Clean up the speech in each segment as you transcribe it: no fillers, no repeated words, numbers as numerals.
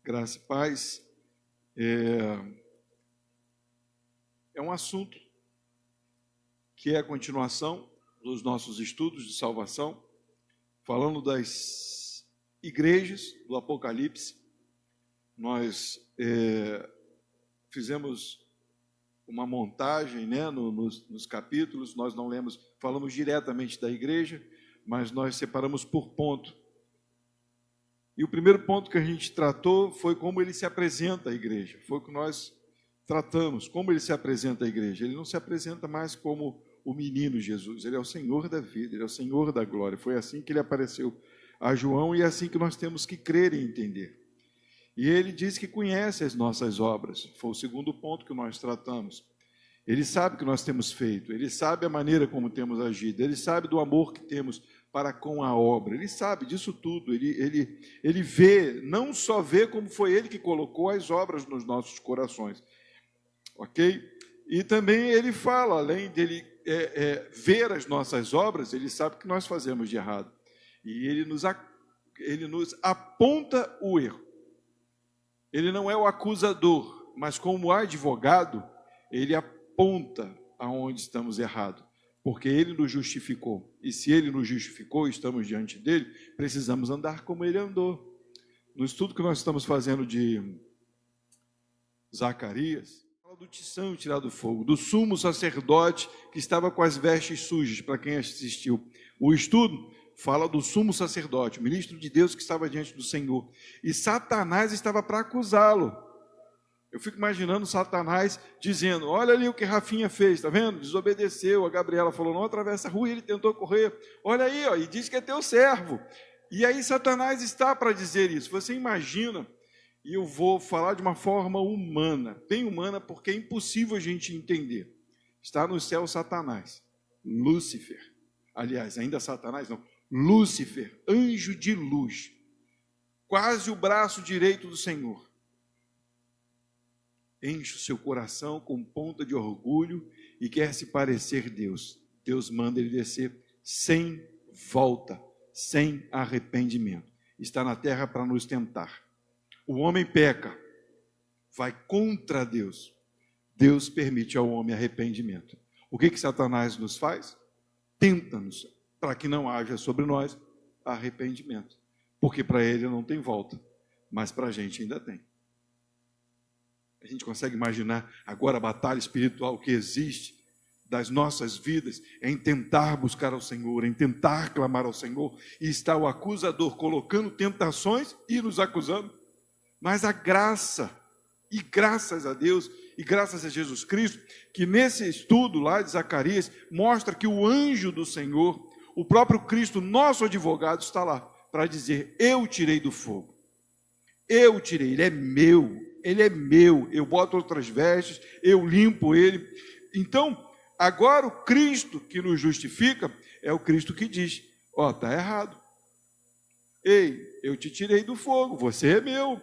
Graça e paz. É um assunto que é a continuação dos nossos estudos de salvação, falando das igrejas do Apocalipse. Nós fizemos uma montagem, né, nos capítulos. Nós não falamos diretamente da igreja, mas nós separamos por ponto. E o primeiro ponto que a gente tratou foi como ele se apresenta à igreja. Foi o que nós tratamos, como ele se apresenta à igreja. Ele não se apresenta mais como o menino Jesus, ele é o Senhor da vida, ele é o Senhor da glória. Foi assim que ele apareceu a João e é assim que nós temos que crer e entender. E ele diz que conhece as nossas obras. Foi o segundo ponto que nós tratamos. Ele sabe o que nós temos feito, ele sabe a maneira como temos agido, ele sabe do amor que temos para com a obra, ele sabe disso tudo, ele vê, não só vê como foi ele que colocou as obras nos nossos corações, ok? E também ele fala, além dele ver as nossas obras, ele sabe o que nós fazemos de errado, e ele nos aponta o erro. Ele não é o acusador, mas como advogado, ele aponta aonde estamos errados, porque ele nos justificou. E se ele nos justificou, estamos diante dele, precisamos andar como ele andou. No estudo que nós estamos fazendo de Zacarias, fala do tição tirado do fogo, do sumo sacerdote que estava com as vestes sujas, para quem assistiu. O estudo fala do sumo sacerdote, o ministro de Deus que estava diante do Senhor. E Satanás estava para acusá-lo. Eu fico imaginando Satanás dizendo, olha ali o que Rafinha fez, está vendo? Desobedeceu, a Gabriela falou, não atravessa a rua, e ele tentou correr. Olha aí, ó, e diz que é teu servo. E aí Satanás está para dizer isso. Você imagina, e eu vou falar de uma forma humana, bem humana, porque é impossível a gente entender. Está no céu Satanás, Lúcifer. Aliás, ainda Satanás não, Lúcifer, anjo de luz, quase o braço direito do Senhor. Enche o seu coração com ponta de orgulho e quer se parecer Deus. Deus manda ele descer sem volta, sem arrependimento. Está na terra para nos tentar. O homem peca, vai contra Deus. Deus permite ao homem arrependimento. O que Satanás nos faz? Tenta-nos, para que não haja sobre nós arrependimento. Porque para ele não tem volta, mas para a gente ainda tem. A gente consegue imaginar agora a batalha espiritual que existe das nossas vidas em tentar buscar ao Senhor, em tentar clamar ao Senhor, e está o acusador colocando tentações e nos acusando. Mas a graça, e graças a Deus, e graças a Jesus Cristo, que nesse estudo lá de Zacarias, mostra que o anjo do Senhor, o próprio Cristo, nosso advogado, está lá para dizer, eu tirei do fogo, eu tirei, ele é meu, eu boto outras vestes, eu limpo ele. Então, agora o Cristo que nos justifica é o Cristo que diz, ó, está errado. Ei, eu te tirei do fogo, você é meu.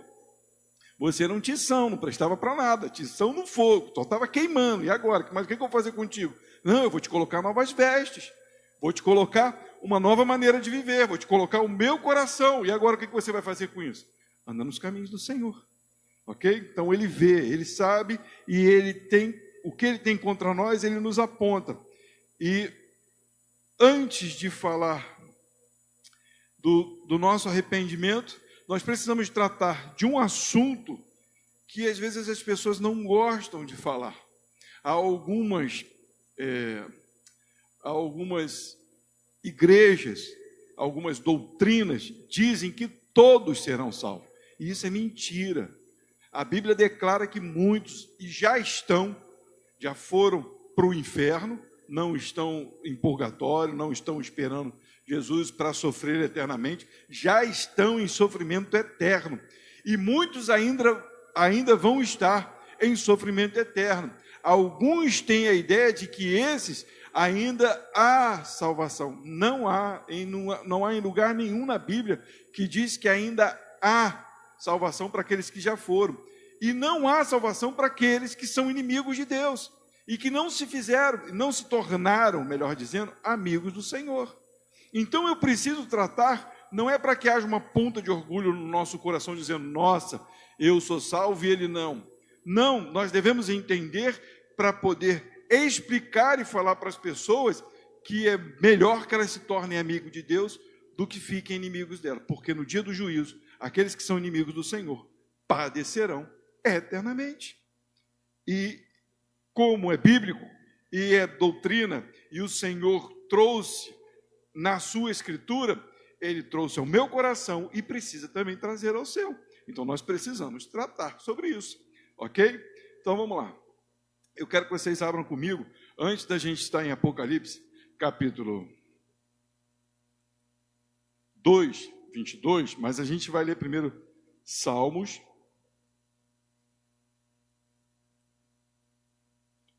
Você era um tição, não prestava para nada, tição no fogo, só estava queimando. E agora, mas o que eu vou fazer contigo? Não, eu vou te colocar novas vestes, vou te colocar uma nova maneira de viver, vou te colocar o meu coração. E agora o que você vai fazer com isso? Anda nos caminhos do Senhor. Ok? Então ele vê, ele sabe, e ele tem, o que ele tem contra nós, ele nos aponta. E antes de falar do nosso arrependimento, nós precisamos tratar de um assunto que às vezes as pessoas não gostam de falar. Há algumas igrejas, algumas doutrinas dizem que todos serão salvos. E isso é mentira. A Bíblia declara que muitos já foram para o inferno, não estão em purgatório, não estão esperando Jesus para sofrer eternamente, já estão em sofrimento eterno. E muitos ainda vão estar em sofrimento eterno. Alguns têm a ideia de que esses ainda há salvação. Não há em lugar nenhum na Bíblia que diz que ainda há salvação para aqueles que já foram. E não há salvação para aqueles que são inimigos de Deus e que não se tornaram, melhor dizendo, amigos do Senhor. Então eu preciso tratar não é para que haja uma ponta de orgulho no nosso coração, dizendo, nossa, eu sou salvo e ele não. Não, nós devemos entender para poder explicar e falar para as pessoas que é melhor que elas se tornem amigos de Deus do que fiquem inimigos dela. Porque no dia do juízo, aqueles que são inimigos do Senhor padecerão eternamente. E como é bíblico e é doutrina, e o Senhor trouxe na sua escritura, ele trouxe ao meu coração e precisa também trazer ao seu. Então nós precisamos tratar sobre isso, ok? Então vamos lá. Eu quero que vocês abram comigo, antes da gente estar em Apocalipse, capítulo 2, 22, mas a gente vai ler primeiro Salmos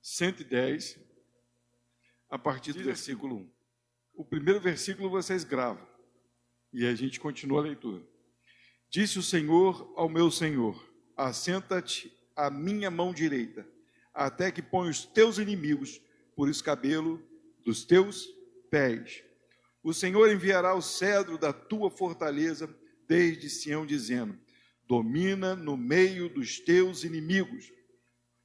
110, a partir do versículo 1. O primeiro versículo vocês gravam, e a gente continua a leitura. Disse o Senhor ao meu Senhor, assenta-te à minha mão direita, até que ponha os teus inimigos por escabelo dos teus pés. O Senhor enviará o cedro da tua fortaleza desde Sião, dizendo, domina no meio dos teus inimigos.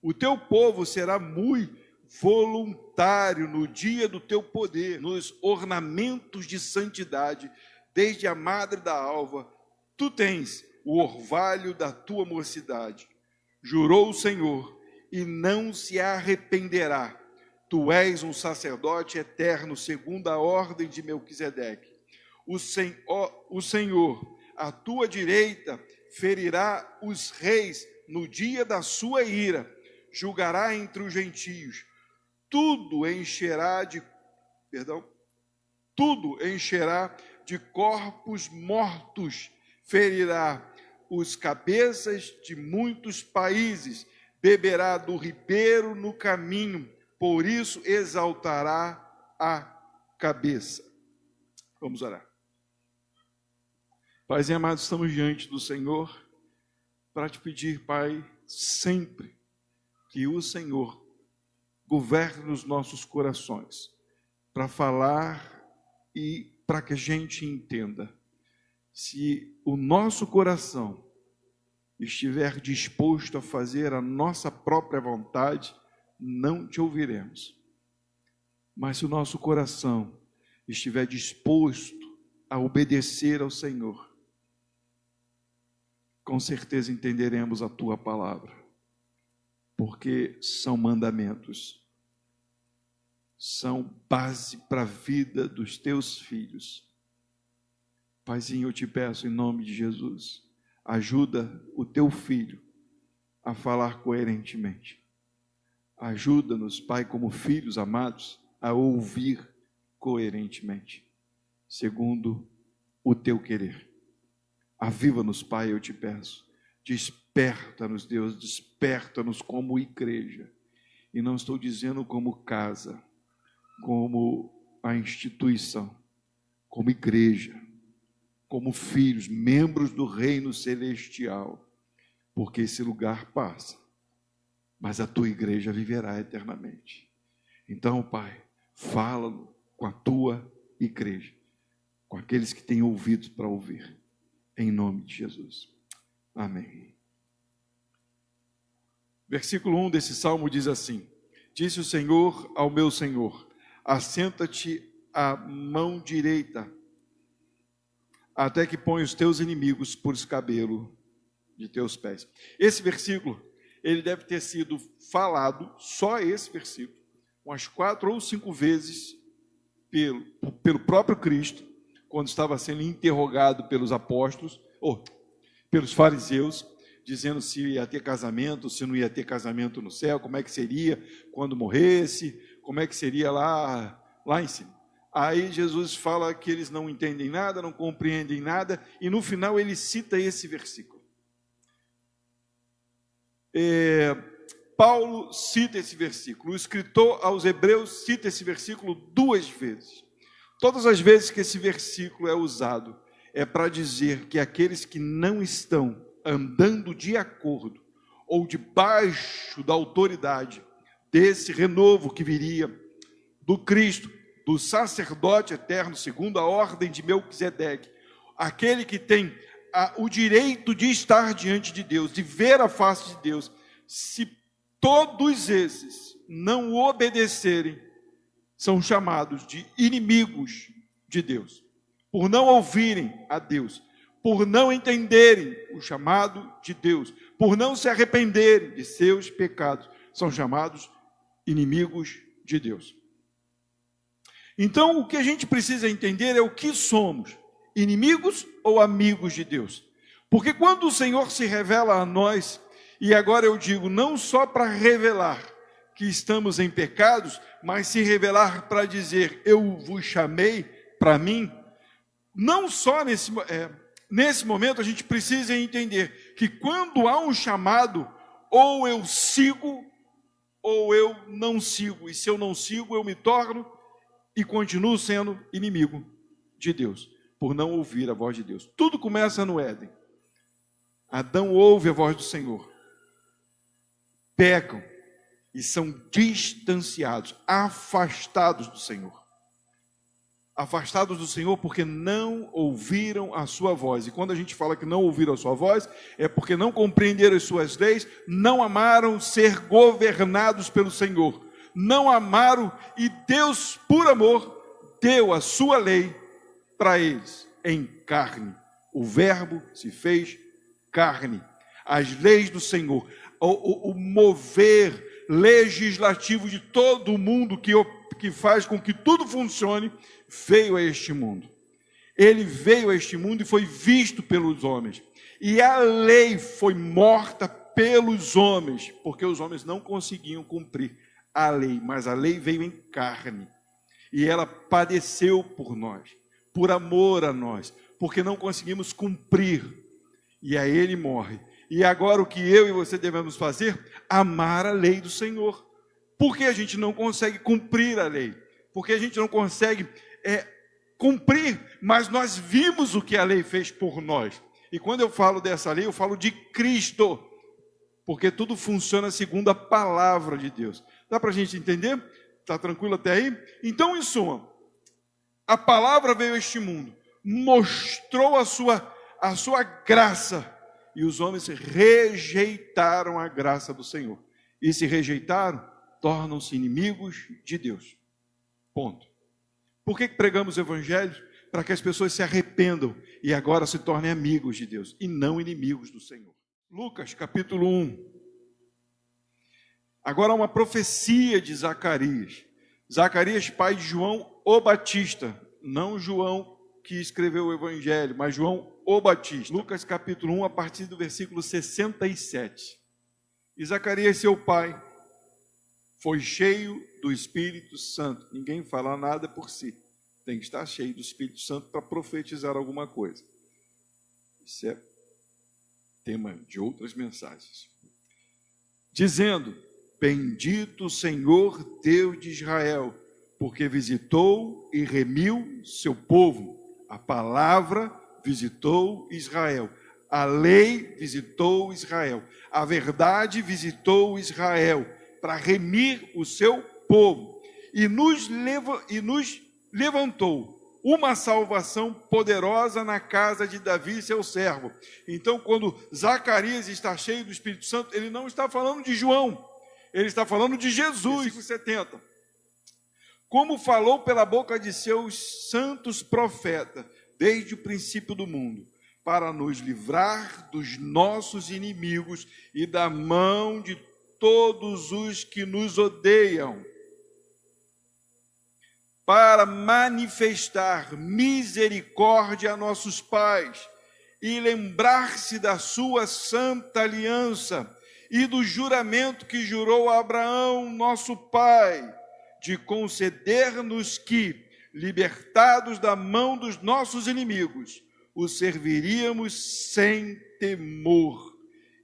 O teu povo será muito voluntário no dia do teu poder, nos ornamentos de santidade, desde a madre da alva, tu tens o orvalho da tua mocidade. Jurou o Senhor, e não se arrependerá. Tu és um sacerdote eterno, segundo a ordem de Melquisedeque. O Senhor, à tua direita, ferirá os reis no dia da sua ira, julgará entre os gentios. Tudo encherá de corpos mortos, ferirá os cabeças de muitos países, beberá do ribeiro no caminho, por isso exaltará a cabeça. Vamos orar. Pais e amados, estamos diante do Senhor para te pedir, Pai, sempre que o Senhor governe os nossos corações, para falar e para que a gente entenda. Se o nosso coração estiver disposto a fazer a nossa própria vontade, não te ouviremos. Mas se o nosso coração estiver disposto a obedecer ao Senhor, com certeza entenderemos a tua palavra, porque são mandamentos, são base para a vida dos teus filhos. Paizinho, eu te peço em nome de Jesus, ajuda o teu filho a falar coerentemente. Ajuda-nos, Pai, como filhos amados, a ouvir coerentemente, segundo o teu querer. Aviva-nos, Pai, eu te peço. Desperta-nos, Deus, desperta-nos como igreja. E não estou dizendo como casa, como a instituição, como igreja, como filhos, membros do reino celestial, porque esse lugar passa, mas a tua igreja viverá eternamente. Então, Pai, fala com a tua igreja, com aqueles que têm ouvidos para ouvir, em nome de Jesus. Amém. Versículo 1 desse salmo diz assim: disse o Senhor ao meu Senhor, assenta-te à mão direita, até que ponha os teus inimigos por escabelo de teus pés. Esse versículo, ele deve ter sido falado, só esse versículo, umas 4 ou 5 vezes pelo próprio Cristo, quando estava sendo interrogado pelos apóstolos, ou pelos fariseus, dizendo se ia ter casamento, se não ia ter casamento no céu, como é que seria quando morresse, como é que seria lá em cima. Aí Jesus fala que eles não entendem nada, não compreendem nada, e no final ele cita esse versículo. Paulo cita esse versículo, o escritor aos Hebreus cita esse versículo 2 vezes. Todas as vezes que esse versículo é usado, é para dizer que aqueles que não estão andando de acordo, ou debaixo da autoridade desse renovo que viria do Cristo, do sacerdote eterno, segundo a ordem de Melquisedeque, aquele que tem o direito de estar diante de Deus, de ver a face de Deus, se todos esses não obedecerem, são chamados de inimigos de Deus, por não ouvirem a Deus, por não entenderem o chamado de Deus, por não se arrependerem de seus pecados, são chamados inimigos de Deus. Então, o que a gente precisa entender é o que somos, inimigos ou amigos de Deus? Porque quando o Senhor se revela a nós, e agora eu digo, não só para revelar que estamos em pecados, mas se revelar para dizer, eu vos chamei para mim, não só nesse momento a gente precisa entender que quando há um chamado, ou eu sigo, ou eu não sigo, e se eu não sigo, eu me torno e continuo sendo inimigo de Deus, por não ouvir a voz de Deus. Tudo começa no Éden. Adão ouve a voz do Senhor, pecam e são distanciados, afastados do Senhor. Afastados do Senhor porque não ouviram a sua voz. E quando a gente fala que não ouviram a sua voz, é porque não compreenderam as suas leis, não amaram ser governados pelo Senhor. Não amaram e Deus, por amor, deu a sua lei para eles em carne. O Verbo se fez carne. As leis do Senhor, o mover legislativo de todo o mundo que faz com que tudo funcione, veio a este mundo. Ele veio a este mundo e foi visto pelos homens. E a lei foi morta pelos homens, porque os homens não conseguiam cumprir a lei, mas a lei veio em carne. E ela padeceu por nós, por amor a nós, porque não conseguimos cumprir. E aí ele morre. E agora o que eu e você devemos fazer? Amar a lei do Senhor. Porque a gente não consegue cumprir a lei. Porque a gente não consegue cumprir, mas nós vimos o que a lei fez por nós. E quando eu falo dessa lei, eu falo de Cristo. Porque tudo funciona segundo a palavra de Deus. Dá para a gente entender? Está tranquilo até aí? Então, em suma, a palavra veio a este mundo, mostrou a sua graça, e os homens rejeitaram a graça do Senhor. E se rejeitaram, tornam-se inimigos de Deus. Ponto. Por que pregamos o Evangelho? Para que as pessoas se arrependam e agora se tornem amigos de Deus e não inimigos do Senhor. Lucas capítulo 1. Agora uma profecia de Zacarias. Zacarias, pai de João o Batista. Não João que escreveu o Evangelho, mas João o Batista. Lucas capítulo 1, a partir do versículo 67. E Zacarias, seu pai, foi cheio do Espírito Santo. Ninguém fala nada por si. Tem que estar cheio do Espírito Santo para profetizar alguma coisa. Isso é tema de outras mensagens. Dizendo, bendito o Senhor Deus de Israel, porque visitou e remiu seu povo. A palavra visitou Israel. A lei visitou Israel. A verdade visitou Israel para remir o seu povo. E nos levantou uma salvação poderosa na casa de Davi, seu servo. Então, quando Zacarias está cheio do Espírito Santo, ele não está falando de João, ele está falando de Jesus. Versículo 70. Como falou pela boca de seus santos profetas, desde o princípio do mundo, para nos livrar dos nossos inimigos e da mão de todos os que nos odeiam, para manifestar misericórdia a nossos pais e lembrar-se da sua santa aliança e do juramento que jurou a Abraão, nosso pai, de conceder-nos que, libertados da mão dos nossos inimigos, o serviríamos sem temor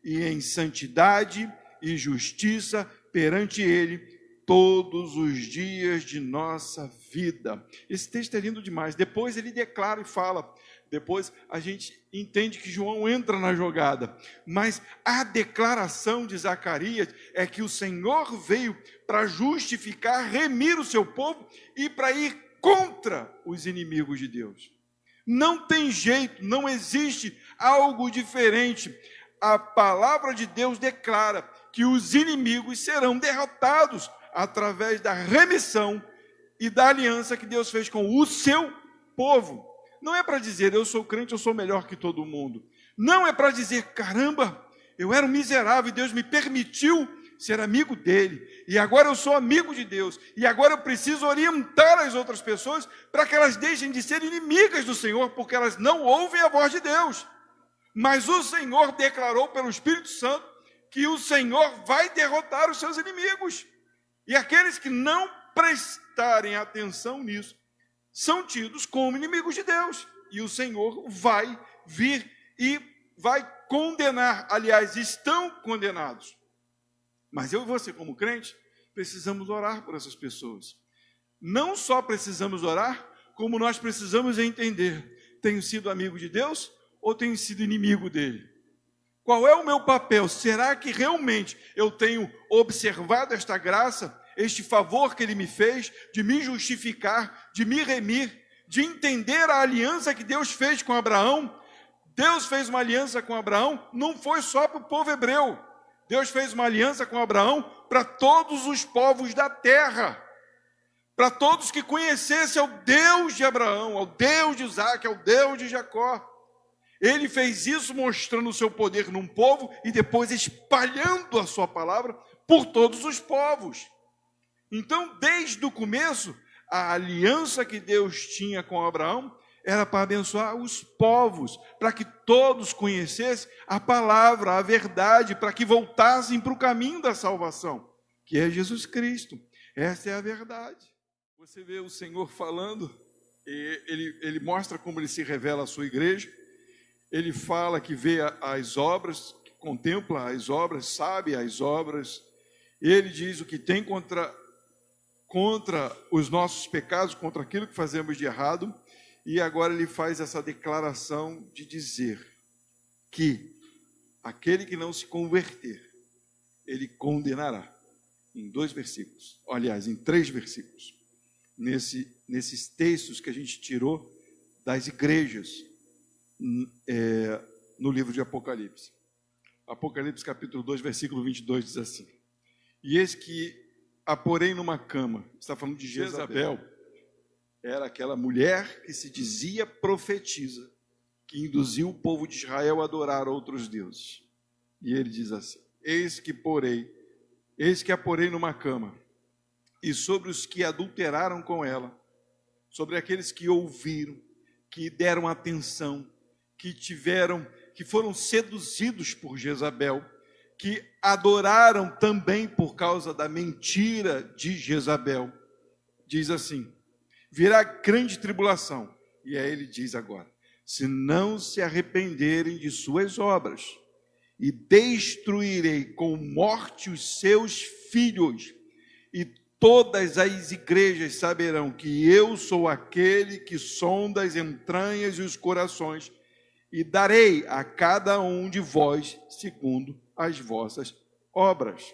e em santidade e justiça perante ele todos os dias de nossa vida. Esse texto é lindo demais. Depois ele declara e fala. Depois a gente entende que João entra na jogada. Mas a declaração de Zacarias é que o Senhor veio para justificar, remir o seu povo e para ir contra os inimigos de Deus. Não tem jeito, não existe algo diferente. A palavra de Deus declara que os inimigos serão derrotados através da remissão e da aliança que Deus fez com o seu povo. Não é para dizer, eu sou crente, eu sou melhor que todo mundo. Não é para dizer, caramba, eu era um miserável e Deus me permitiu ser amigo dele. E agora eu sou amigo de Deus. E agora eu preciso orientar as outras pessoas para que elas deixem de ser inimigas do Senhor, porque elas não ouvem a voz de Deus. Mas o Senhor declarou pelo Espírito Santo que o Senhor vai derrotar os seus inimigos. E aqueles que não prestarem atenção nisso são tidos como inimigos de Deus. E o Senhor vai vir e vai condenar. Aliás, estão condenados. Mas eu e você, como crente, precisamos orar por essas pessoas. Não só precisamos orar, como nós precisamos entender: tenho sido amigo de Deus ou tenho sido inimigo dele? Qual é o meu papel? Será que realmente eu tenho observado esta graça, este favor que ele me fez, de me justificar, de me remir, de entender a aliança que Deus fez com Abraão? Deus fez uma aliança com Abraão, não foi só para o povo hebreu. Deus fez uma aliança com Abraão para todos os povos da terra, para todos que conhecessem ao Deus de Abraão, ao Deus de Isaac, ao Deus de Jacó. Ele fez isso mostrando o seu poder num povo e depois espalhando a sua palavra por todos os povos. Então, desde o começo, a aliança que Deus tinha com Abraão era para abençoar os povos, para que todos conhecessem a palavra, a verdade, para que voltassem para o caminho da salvação, que é Jesus Cristo. Essa é a verdade. Você vê o Senhor falando, ele mostra como ele se revela à sua igreja. Ele fala que vê as obras, que contempla as obras, sabe as obras. Ele diz o que tem contra os nossos pecados, contra aquilo que fazemos de errado. E agora ele faz essa declaração de dizer que aquele que não se converter, ele condenará. Em 2 versículos, aliás, em 3 versículos, nesses textos que a gente tirou das igrejas, no livro de Apocalipse. Apocalipse capítulo 2, versículo 22 diz assim: e eis que a porei numa cama. Está falando de Jezabel. Era aquela mulher que se dizia profetisa, que induziu o povo de Israel a adorar outros deuses. E ele diz assim: eis que a porei numa cama, e sobre os que adulteraram com ela, sobre aqueles que ouviram, que deram atenção, que foram seduzidos por Jezabel, que adoraram também por causa da mentira de Jezabel. Diz assim: virá grande tribulação. E aí ele diz agora: se não se arrependerem de suas obras, e destruirei com morte os seus filhos, e todas as igrejas saberão que eu sou aquele que sonda as entranhas e os corações, e darei a cada um de vós segundo as vossas obras.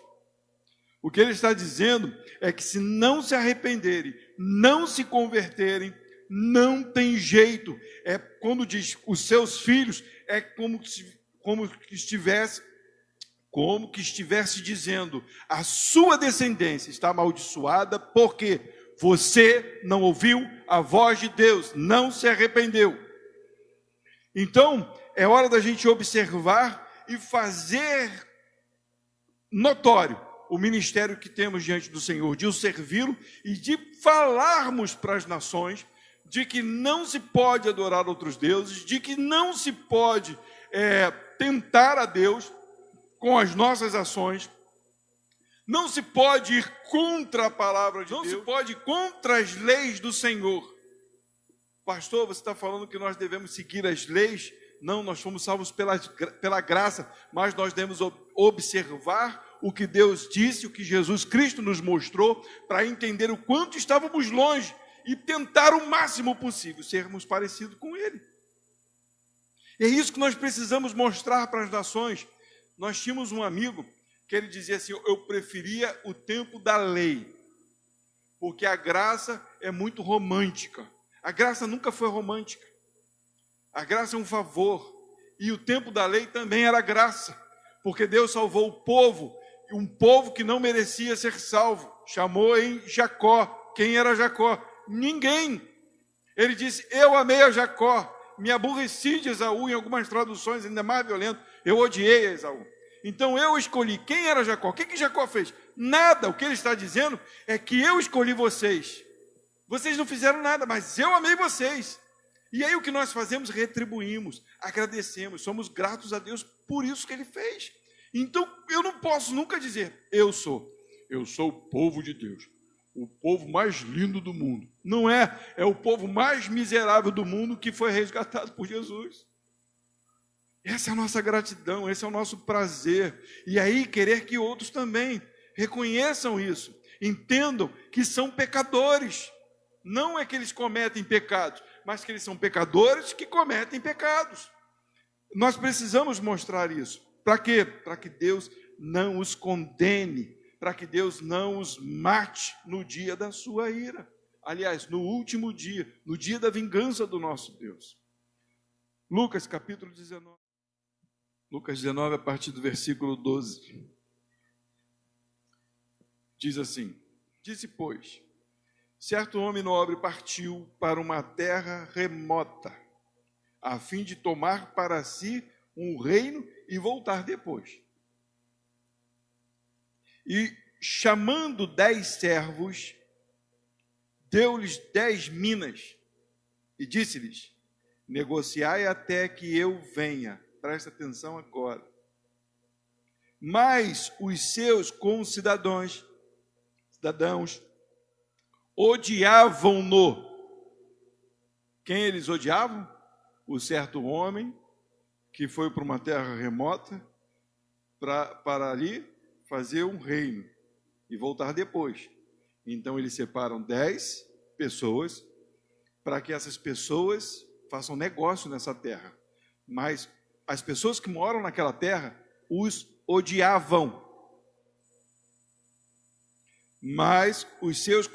O que ele está dizendo é que se não se arrependerem, não se converterem, não tem jeito. É quando diz os seus filhos, é como que estivesse dizendo: a sua descendência está amaldiçoada porque você não ouviu a voz de Deus, não se arrependeu. Então, é hora da gente observar e fazer notório o ministério que temos diante do Senhor, de o servi-lo e de falarmos para as nações de que não se pode adorar outros deuses, de que não se pode tentar a Deus com as nossas ações, não se pode ir contra a palavra de Deus, não se pode ir contra as leis do Senhor. Pastor, você está falando que nós devemos seguir as leis? Não, nós fomos salvos pela graça, mas nós devemos observar o que Deus disse, o que Jesus Cristo nos mostrou, para entender o quanto estávamos longe e tentar o máximo possível sermos parecidos com Ele. E é isso que nós precisamos mostrar para as nações. Nós tínhamos um amigo que ele dizia assim: eu preferia o tempo da lei, porque a graça é muito romântica. A graça nunca foi romântica. A graça é um favor. E o tempo da lei também era graça, porque Deus salvou o povo, um povo que não merecia ser salvo. Chamou em Jacó. Quem era Jacó? Ninguém. Ele disse: eu amei a Jacó, me aborreci de Esaú, em algumas traduções ainda mais violento, eu odiei a Esaú. Então eu escolhi. Quem era Jacó? O que Jacó fez? Nada. O que ele está dizendo é que eu escolhi vocês. Vocês não fizeram nada, mas eu amei vocês. E aí o que nós fazemos? Retribuímos, agradecemos, somos gratos a Deus por isso que Ele fez. Então eu não posso nunca dizer: eu sou o povo de Deus, o povo mais lindo do mundo. Não é, é o povo mais miserável do mundo que foi resgatado por Jesus. Essa é a nossa gratidão, esse é o nosso prazer. E aí querer que outros também reconheçam isso, entendam que são pecadores. Não é que eles cometem pecados, mas que eles são pecadores que cometem pecados. Nós precisamos mostrar isso. Para quê? Para que Deus não os condene, para que Deus não os mate no dia da sua ira. Aliás, no último dia, no dia da vingança do nosso Deus. Lucas capítulo 19. Lucas 19, a partir do versículo 12. Diz assim: disse, pois, certo homem nobre partiu para uma terra remota, a fim de tomar para si um reino e voltar depois. E, chamando 10 servos, deu-lhes 10 minas e disse-lhes: negociai até que eu venha. Presta atenção agora. Mas os seus concidadãos odiavam-no. Quem eles odiavam? O certo homem que foi para uma terra remota para ali fazer um reino e voltar depois. Então eles separam 10 pessoas para que essas pessoas façam negócio nessa terra. Mas as pessoas que moram naquela terra os odiavam. Mas os seus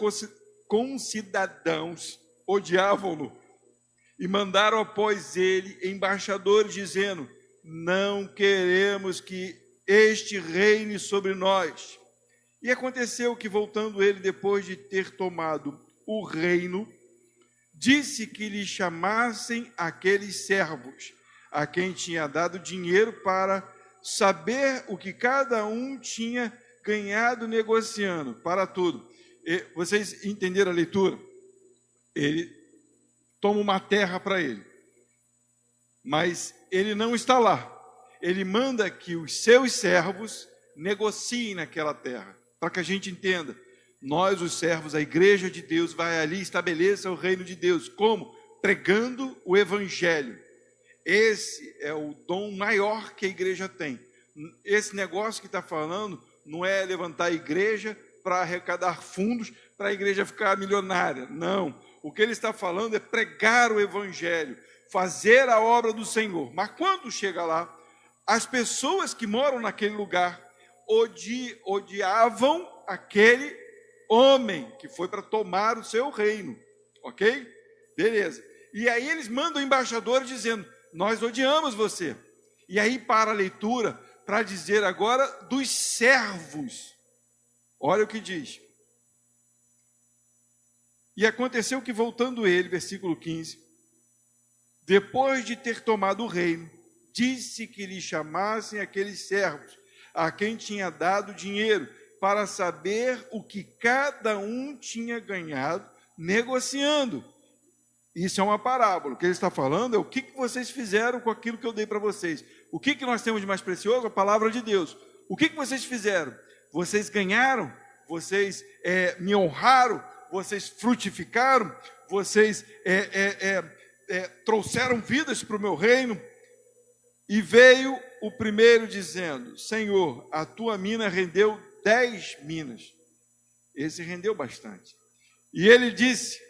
concidadãos odiavam-no e mandaram após ele embaixadores, dizendo: não queremos que este reine sobre nós. E aconteceu que, voltando ele, depois de ter tomado o reino, disse que lhe chamassem aqueles servos, a quem tinha dado dinheiro, para saber o que cada um tinha ganhado negociando, para tudo. E vocês entenderam a leitura? Ele toma uma terra para ele, mas ele não está lá. Ele manda que os seus servos negociem naquela terra, para que a gente entenda. Nós, os servos, a igreja de Deus, vai ali e estabeleça o reino de Deus. Como? Pregando o evangelho. Esse é o dom maior que a igreja tem. Esse negócio que está falando não é levantar a igreja para arrecadar fundos para a igreja ficar milionária. Não. O que ele está falando é pregar o evangelho, fazer a obra do Senhor. Mas quando chega lá, as pessoas que moram naquele lugar odiavam aquele homem que foi para tomar o seu reino. Ok? Beleza. E aí eles mandam embaixadores dizendo: nós odiamos você. E aí para a leitura, para dizer agora dos servos. Olha o que diz. E aconteceu que, voltando ele, versículo 15, depois de ter tomado o reino, disse que lhe chamassem aqueles servos, a quem tinha dado dinheiro, para saber o que cada um tinha ganhado negociando. Isso é uma parábola. O que ele está falando é o que vocês fizeram com aquilo que eu dei para vocês. O que nós temos de mais precioso? A palavra de Deus. O que vocês fizeram? Vocês ganharam? Vocês me honraram? Vocês frutificaram? Vocês trouxeram vidas para o meu reino? E veio o primeiro dizendo: Senhor, a tua mina rendeu 10 minas. Esse rendeu bastante. E ele disse: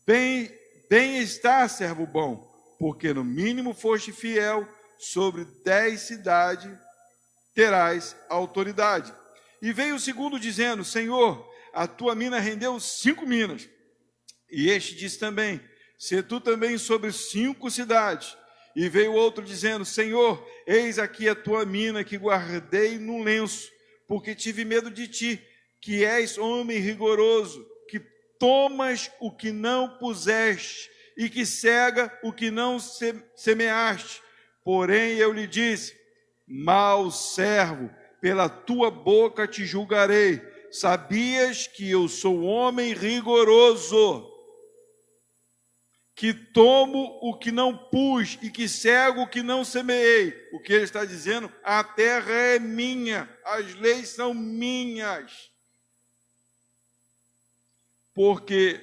Bem está, servo bom, porque no mínimo foste fiel, sobre 10 cidades terás autoridade. E veio o segundo dizendo: Senhor, a tua mina rendeu 5 minas. E este disse também: se tu também sobre 5 cidades. E veio outro dizendo, Senhor, eis aqui a tua mina que guardei no lenço, porque tive medo de ti, que és homem rigoroso, que tomas o que não puseste, e que cega o que não semeaste. Porém eu lhe disse, mau servo, pela tua boca te julgarei. Sabias que eu sou homem rigoroso, que tomo o que não pus e que cego o que não semeei. O que ele está dizendo? A terra é minha, as leis são minhas. Porque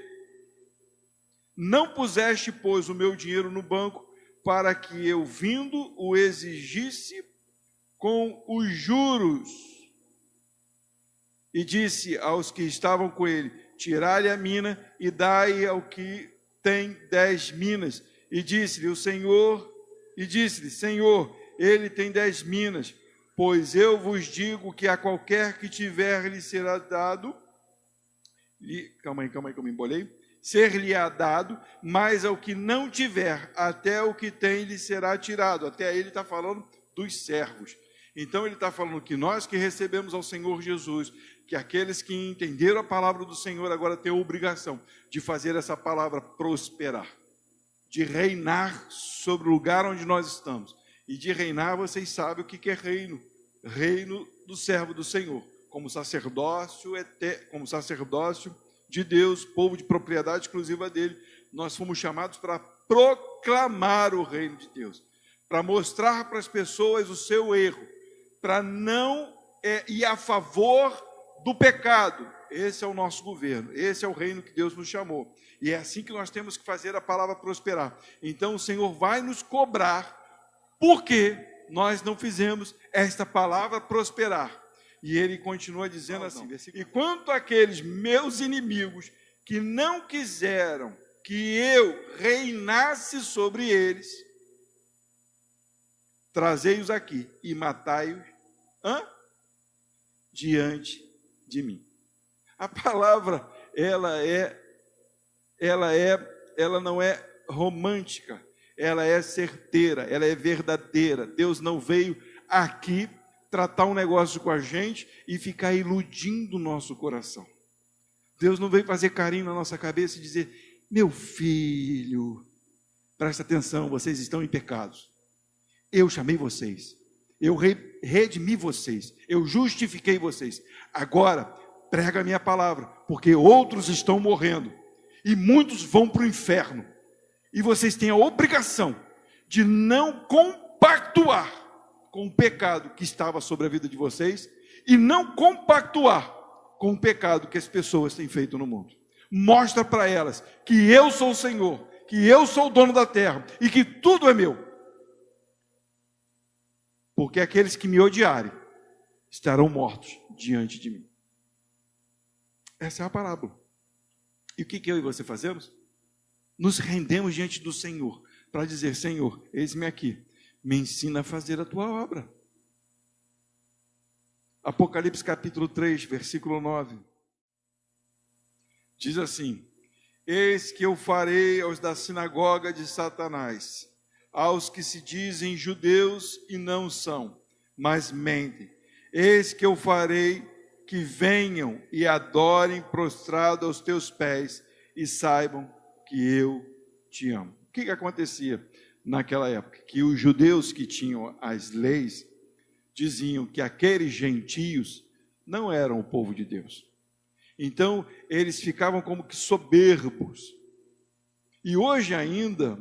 não puseste, pois, o meu dinheiro no banco, para que eu, vindo, o exigisse com os juros. E disse aos que estavam com ele, tirai-lhe a mina e dai ao que tem 10 minas. E disse-lhe, Senhor, ele tem 10 minas, pois eu vos digo que a qualquer que tiver lhe será dado, calma aí que eu me embolei, ser-lhe-á dado, mas ao que não tiver, até o que tem lhe será tirado. Até aí ele está falando dos servos. Então ele está falando que nós que recebemos ao Senhor Jesus, que aqueles que entenderam a palavra do Senhor agora têm a obrigação de fazer essa palavra prosperar, de reinar sobre o lugar onde nós estamos. E de reinar, vocês sabem o que é reino. Reino do servo do Senhor, como sacerdócio de Deus, povo de propriedade exclusiva dele. Nós fomos chamados para proclamar o reino de Deus, para mostrar para as pessoas o seu erro, para não ir a favor do pecado. Esse é o nosso governo, esse é o reino que Deus nos chamou. E é assim que nós temos que fazer a palavra prosperar. Então o Senhor vai nos cobrar, porque nós não fizemos esta palavra prosperar. E ele continua dizendo assim, e quanto àqueles meus inimigos que não quiseram que eu reinasse sobre eles, trazei-os aqui e matai-os diante de mim. A palavra, ela não é romântica, ela é certeira, ela é verdadeira. Deus não veio aqui tratar um negócio com a gente e ficar iludindo o nosso coração. Deus não veio fazer carinho na nossa cabeça e dizer, meu filho, presta atenção, vocês estão em pecados. Eu chamei vocês, eu redimi vocês, eu justifiquei vocês. Agora, prega a minha palavra, porque outros estão morrendo e muitos vão para o inferno. E vocês têm a obrigação de não compactuar com o pecado que estava sobre a vida de vocês e não compactuar com o pecado que as pessoas têm feito no mundo. Mostra para elas que eu sou o Senhor, que eu sou o dono da terra e que tudo é meu. Porque aqueles que me odiarem estarão mortos diante de mim. Essa é a parábola. E o que eu e você fazemos? Nos rendemos diante do Senhor para dizer, Senhor, eis-me aqui, me ensina a fazer a tua obra. Apocalipse capítulo 3, versículo 9. Diz assim, eis que eu farei aos da sinagoga de Satanás, aos que se dizem judeus e não são, mas mentem. Eis que eu farei que venham e adorem prostrado aos teus pés e saibam que eu te amo. O que acontecia naquela época? Que os judeus que tinham as leis diziam que aqueles gentios não eram o povo de Deus. Então, eles ficavam como que soberbos. E hoje ainda,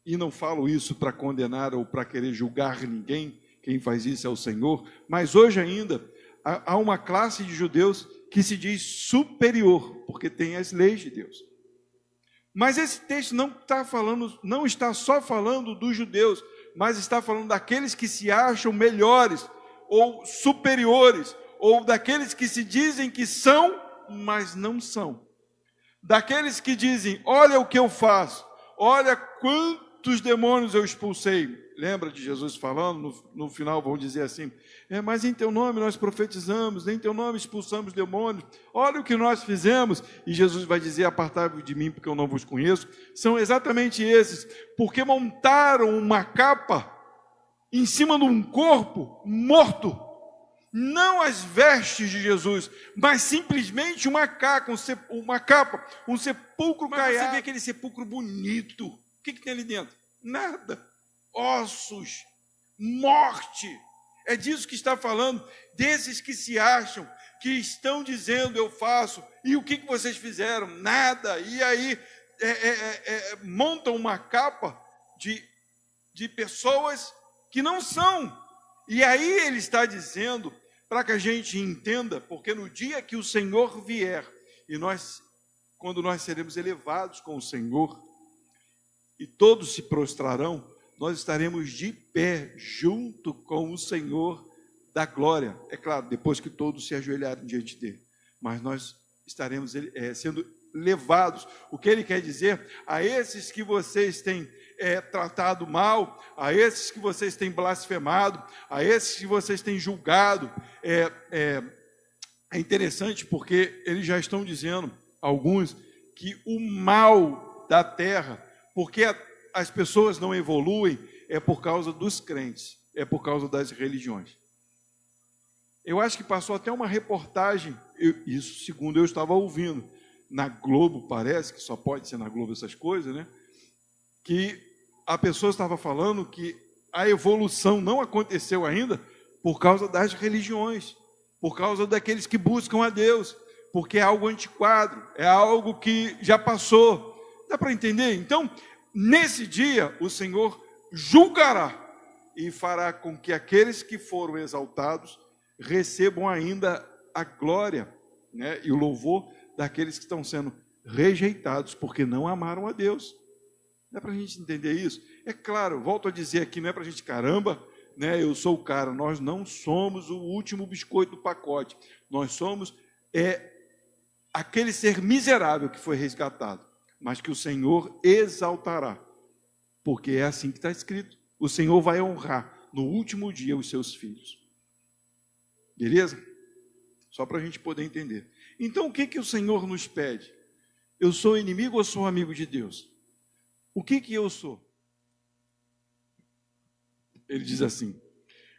e não falo isso para condenar ou para querer julgar ninguém, quem faz isso é o Senhor, mas hoje ainda há uma classe de judeus que se diz superior, porque tem as leis de Deus. Mas esse texto não está só falando dos judeus, mas está falando daqueles que se acham melhores, ou superiores, ou daqueles que se dizem que são, mas não são. Daqueles que dizem, olha o que eu faço, olha quanto Quantos demônios eu expulsei? Lembra de Jesus falando? No final vão dizer assim, mas em teu nome nós profetizamos, em teu nome expulsamos demônios, olha o que nós fizemos. E Jesus vai dizer, apartai-vos de mim, porque eu não vos conheço. São exatamente esses, porque montaram uma capa em cima de um corpo morto, não as vestes de Jesus, mas simplesmente uma capa, um sepulcro caiado. Mas você vê aquele sepulcro bonito, o que tem ali dentro? Nada, ossos, morte. É disso que está falando, desses que se acham, que estão dizendo eu faço, e o que vocês fizeram? Nada. E aí montam uma capa de pessoas que não são. E aí ele está dizendo, para que a gente entenda, porque no dia que o Senhor vier, e quando nós seremos elevados com o Senhor, e todos se prostrarão, nós estaremos de pé junto com o Senhor da glória. É claro, depois que todos se ajoelharem diante dele. Mas nós estaremos sendo levados. O que ele quer dizer? A esses que vocês têm tratado mal, a esses que vocês têm blasfemado, a esses que vocês têm julgado. É interessante porque eles já estão dizendo, alguns, que o mal da terra, porque as pessoas não evoluem, é por causa dos crentes, é por causa das religiões. Eu acho que passou até uma reportagem, isso segundo eu estava ouvindo, na Globo, parece que só pode ser na Globo essas coisas, né? Que a pessoa estava falando que a evolução não aconteceu ainda por causa das religiões, por causa daqueles que buscam a Deus, porque é algo antiquado, é algo que já passou. Dá para entender? Então, nesse dia, o Senhor julgará e fará com que aqueles que foram exaltados recebam ainda a glória, né, e o louvor daqueles que estão sendo rejeitados porque não amaram a Deus. Dá para a gente entender isso? É claro, volto a dizer aqui, não é para a gente, caramba, né, eu sou o cara, nós não somos o último biscoito do pacote, nós somos aquele ser miserável que foi resgatado, mas que o Senhor exaltará, porque é assim que está escrito, o Senhor vai honrar no último dia os seus filhos. Beleza? Só para a gente poder entender. Então, o que o Senhor nos pede? Eu sou inimigo ou sou amigo de Deus? O que eu sou? Ele diz assim,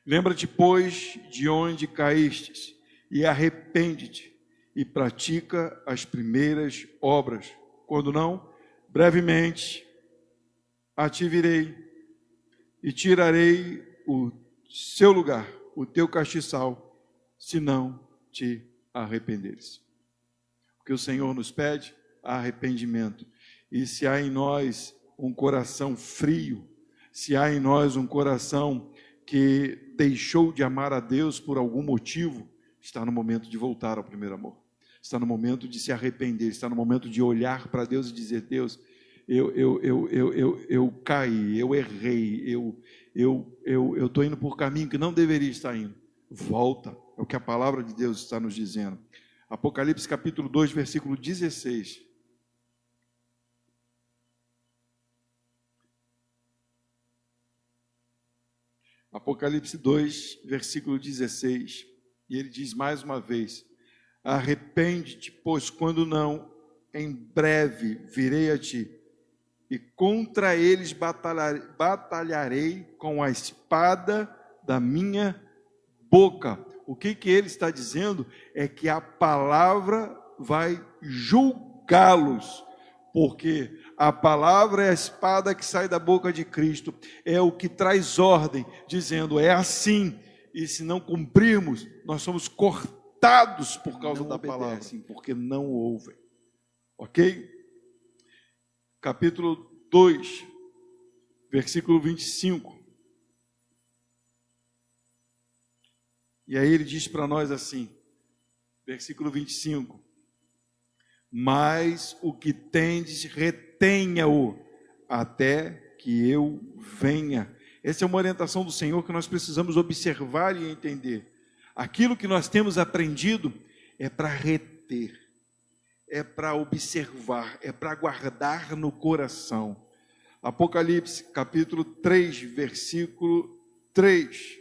lembra-te, pois, de onde caístes, e arrepende-te, e pratica as primeiras obras. Quando não, brevemente a te virei, e tirarei o seu lugar, o teu castiçal, se não te arrependeres. O que o Senhor nos pede? Arrependimento. E se há em nós um coração frio, se há em nós um coração que deixou de amar a Deus por algum motivo, está no momento de voltar ao primeiro amor. Está no momento de se arrepender, está no momento de olhar para Deus e dizer, Deus, eu caí, eu errei, eu estou indo por caminho que não deveria estar indo. Volta, é o que a palavra de Deus está nos dizendo. Apocalipse capítulo 2, versículo 16. Apocalipse 2, versículo 16. E ele diz mais uma vez, arrepende-te, pois quando não, em breve virei a ti, e contra eles batalharei com a espada da minha boca. O que ele está dizendo é que a palavra vai julgá-los, porque a palavra é a espada que sai da boca de Cristo, é o que traz ordem, dizendo, é assim, e se não cumprirmos, nós somos cortados por causa da palavra, porque não ouvem. Ok? Capítulo 2, versículo 25. E aí ele diz para nós assim, versículo 25, mas o que tendes, retenha-o, até que eu venha. Essa é uma orientação do Senhor que nós precisamos observar e entender. Aquilo que nós temos aprendido é para reter, é para observar, é para guardar no coração, Apocalipse, capítulo 3, versículo 3.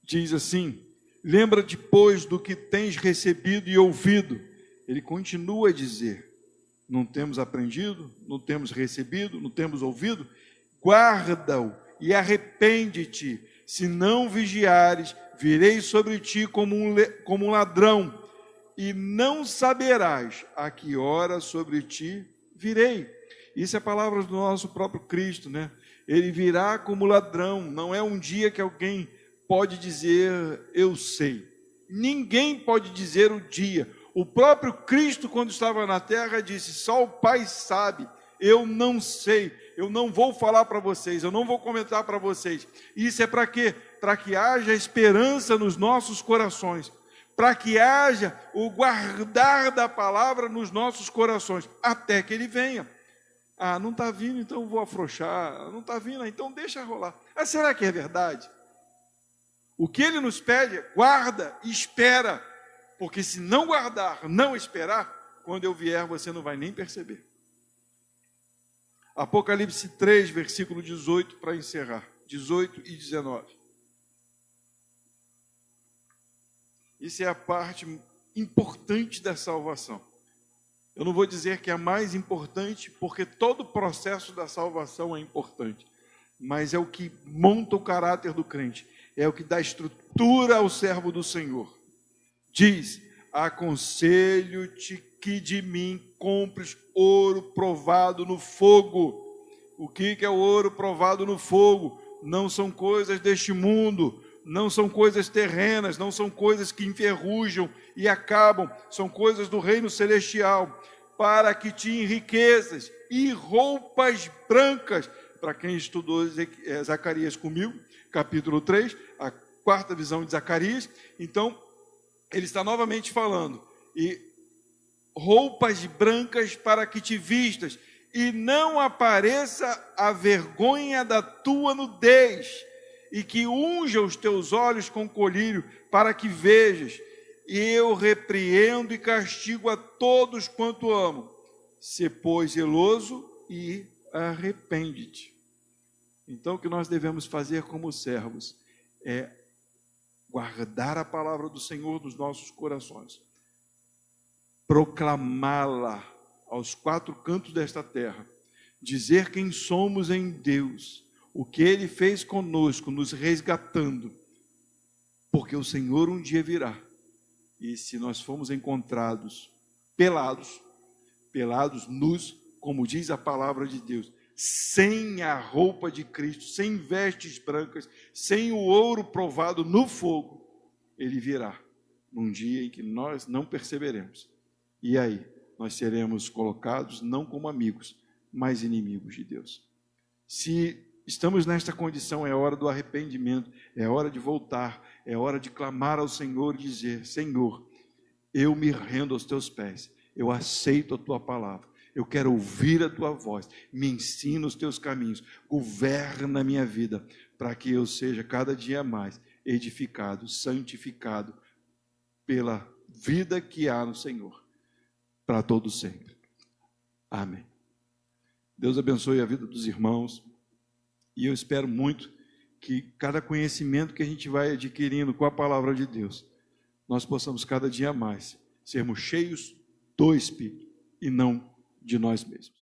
Diz assim: lembra-te, pois, do que tens recebido e ouvido. Ele continua a dizer: não temos aprendido, não temos recebido, não temos ouvido? Guarda-o e arrepende-te. Se não vigiares, virei sobre ti como um ladrão, e não saberás a que hora sobre ti virei. Isso é a palavra do nosso próprio Cristo, né? Ele virá como ladrão. Não é um dia que alguém pode dizer, eu sei. Ninguém pode dizer o dia. O próprio Cristo, quando estava na terra, disse, só o Pai sabe, eu não sei, eu não vou falar para vocês, eu não vou comentar para vocês. Isso é para quê? Para que haja esperança nos nossos corações, para que haja o guardar da palavra nos nossos corações, até que Ele venha. Ah, não está vindo, então vou afrouxar. Não está vindo, então deixa rolar. Ah, será que é verdade? O que Ele nos pede é guarda e espera, porque se não guardar, não esperar, quando eu vier você não vai nem perceber. Apocalipse 3, versículo 18, para encerrar, 18 e 19. Isso é a parte importante da salvação. Eu não vou dizer que é a mais importante, porque todo o processo da salvação é importante, mas é o que monta o caráter do crente, é o que dá estrutura ao servo do Senhor. Diz, aconselho-te que de mim compres ouro provado no fogo. O que é o ouro provado no fogo? Não são coisas deste mundo, não são coisas terrenas, não são coisas que enferrujam e acabam, são coisas do reino celestial, para que te enriqueças e roupas brancas. Para quem estudou Zacarias comigo, capítulo 3, a quarta visão de Zacarias, então, ele está novamente falando, e roupas brancas para que te vistas, e não apareça a vergonha da tua nudez, e que unja os teus olhos com colírio, para que vejas, e eu repreendo e castigo a todos quanto amo. Se, pois, zeloso e arrepende-te. Então, o que nós devemos fazer como servos é guardar a palavra do Senhor nos nossos corações, proclamá-la aos quatro cantos desta terra, dizer quem somos em Deus, o que Ele fez conosco, nos resgatando, porque o Senhor um dia virá, e se nós formos encontrados pelados, nus, como diz a palavra de Deus, sem a roupa de Cristo, sem vestes brancas, sem o ouro provado no fogo, Ele virá num dia em que nós não perceberemos. E aí, nós seremos colocados não como amigos, mas inimigos de Deus. Se estamos nesta condição, é hora do arrependimento, é hora de voltar, é hora de clamar ao Senhor e dizer, Senhor, eu me rendo aos teus pés, eu aceito a tua palavra, eu quero ouvir a tua voz, me ensina os teus caminhos, governa a minha vida, para que eu seja cada dia mais edificado, santificado pela vida que há no Senhor, para todo sempre. Amém. Deus abençoe a vida dos irmãos, e eu espero muito que cada conhecimento que a gente vai adquirindo com a palavra de Deus, nós possamos cada dia mais sermos cheios do Espírito e não de nós mesmos.